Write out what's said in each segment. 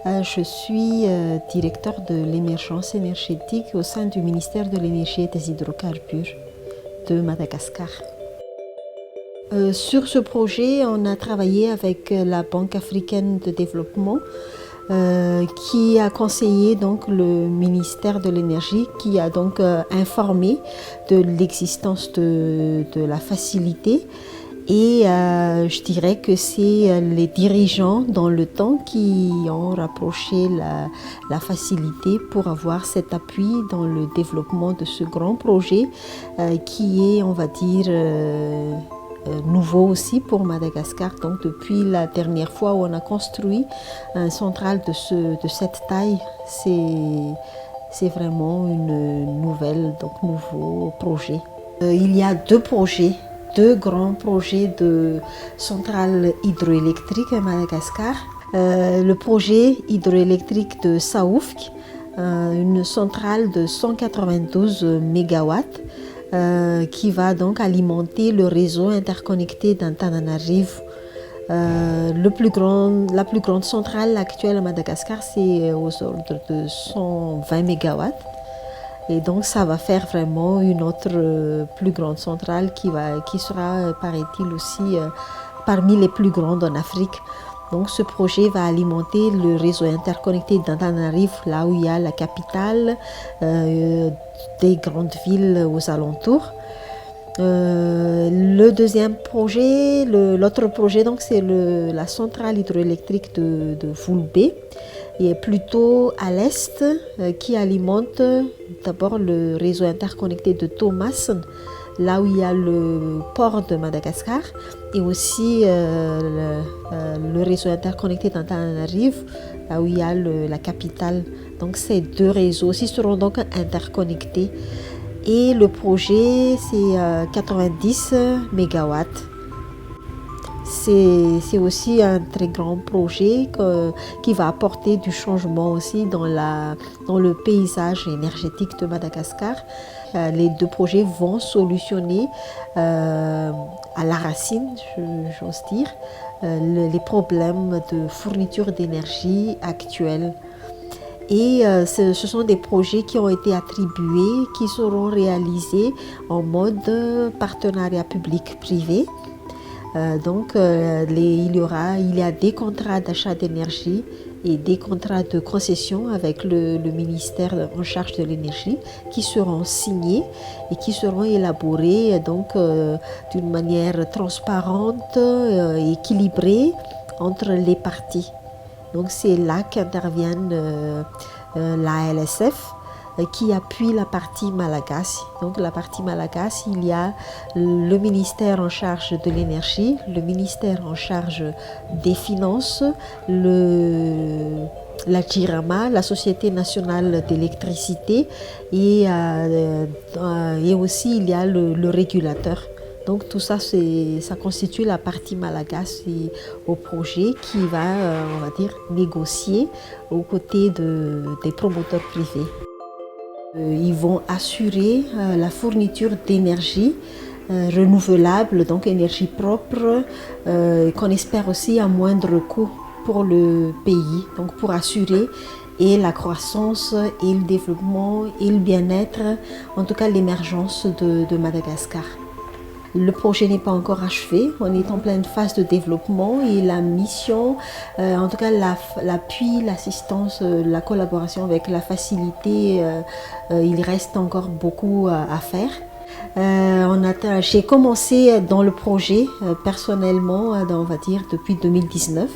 Je suis directeur de l'émergence énergétique au sein du ministère de l'Énergie et des Hydrocarbures de Madagascar. Sur ce projet, on a travaillé avec la Banque africaine de développement qui a conseillé donc le ministère de l'Énergie, qui a donc informé de l'existence de la facilité. Et je dirais que c'est les dirigeants dans le temps qui ont rapproché la facilité pour avoir cet appui dans le développement de ce grand projet qui est, on va dire, nouveau aussi pour Madagascar. Donc depuis la dernière fois où on a construit une centrale de cette taille, c'est vraiment une nouvelle, donc nouveau projet. Il y a deux grands projets de centrales hydroélectriques à Madagascar. Le projet hydroélectrique de Saoufk, une centrale de 192 MW qui va donc alimenter le réseau interconnecté d'Antananarivo. La plus grande centrale actuelle à Madagascar, c'est aux ordres de 120 MW. Et donc ça va faire vraiment une autre plus grande centrale qui sera, paraît-il aussi, parmi les plus grandes en Afrique. Donc ce projet va alimenter le réseau interconnecté d'Antananarivo, là où il y a la capitale, des grandes villes aux alentours. Le deuxième projet, l'autre projet, donc c'est la centrale hydroélectrique de Voulbé, et est plutôt à l'est, qui alimente d'abord le réseau interconnecté de Thomas, là où il y a le port de Madagascar, et aussi le réseau interconnecté d'Antananarivo, là où il y a la capitale. Donc ces deux réseaux aussi seront donc interconnectés. Et le projet, c'est 90 MW. C'est aussi un très grand projet qui va apporter du changement aussi dans le paysage énergétique de Madagascar. Les deux projets vont solutionner à la racine, j'ose dire, les problèmes de fourniture d'énergie actuels. Et ce sont des projets qui ont été attribués, qui seront réalisés en mode partenariat public-privé. Il y a des contrats d'achat d'énergie et des contrats de concession avec le ministère en charge de l'énergie qui seront signés et qui seront élaborés d'une manière transparente et équilibrée entre les parties. Donc c'est là qu'interviennent la LSF qui appuie la partie Malagasy. Donc la partie Malagasy, il y a le ministère en charge de l'énergie, le ministère en charge des finances, la JIRAMA, la Société nationale d'électricité, et aussi il y a le régulateur. Donc tout ça, ça constitue la partie Malagasy au projet qui va, on va dire, négocier aux côtés des promoteurs privés. Ils vont assurer la fourniture d'énergie renouvelable, donc énergie propre, qu'on espère aussi à moindre coût pour le pays, donc pour assurer et la croissance et le développement et le bien-être, en tout cas l'émergence de Madagascar. Le projet n'est pas encore achevé, on est en pleine phase de développement et la mission, en tout cas l'appui, l'assistance, la collaboration avec la facilité, il reste encore beaucoup à faire. J'ai commencé dans le projet personnellement, on va dire depuis 2019.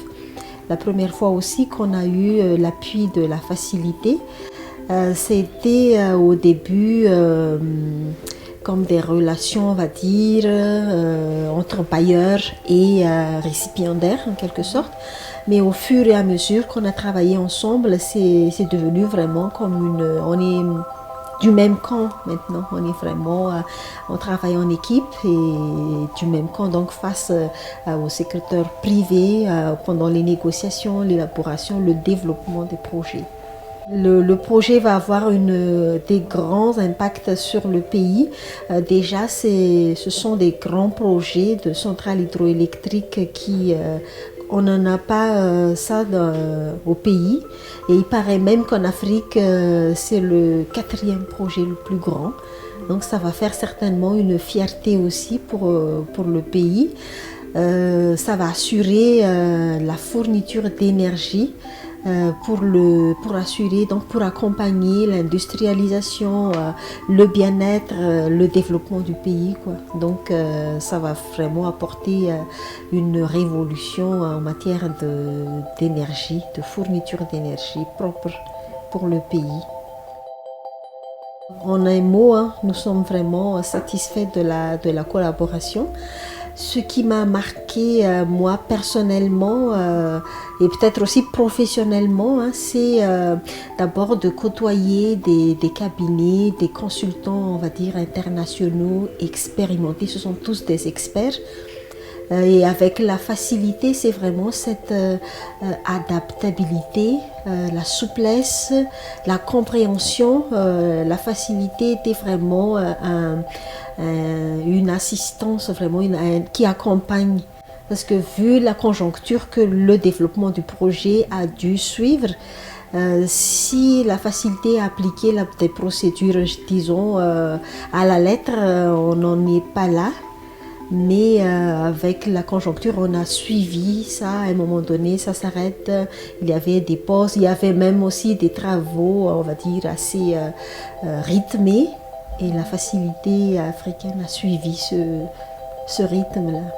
La première fois aussi qu'on a eu l'appui de la facilité, c'était au début comme des relations, on va dire, entre bailleurs et récipiendaires en quelque sorte. Mais au fur et à mesure qu'on a travaillé ensemble, c'est devenu vraiment comme on est du même camp maintenant. On travaille en équipe et du même camp, donc face au secteur privé pendant les négociations, l'élaboration, le développement des projets. Le projet va avoir des grands impacts sur le pays. Déjà, ce sont des grands projets de centrales hydroélectriques on n'en a pas ça au pays. Et il paraît même qu'en Afrique, c'est le 4e projet le plus grand. Donc ça va faire certainement une fierté aussi pour le pays. Ça va assurer la fourniture d'énergie pour assurer, donc pour accompagner l'industrialisation, le bien-être, le développement du pays, quoi. Donc ça va vraiment apporter une révolution en matière d'énergie, de fourniture d'énergie propre pour le pays. En un mot, nous sommes vraiment satisfaits de la collaboration. Ce qui m'a marqué, moi personnellement, et peut-être aussi professionnellement, c'est d'abord de côtoyer des cabinets, des consultants, on va dire, internationaux, expérimentés. Ce sont tous des experts. Et avec la facilité, c'est vraiment cette adaptabilité, la souplesse, la compréhension. La facilité était vraiment une assistance vraiment qui accompagne. Parce que vu la conjoncture que le développement du projet a dû suivre, si la facilité à appliquer des procédures, disons, à la lettre, on n'en est pas là. Mais avec la conjoncture, on a suivi ça. À un moment donné, ça s'arrête. Il y avait des pauses. Il y avait même aussi des travaux, on va dire, assez rythmés. Et la facilité africaine a suivi ce rythme-là.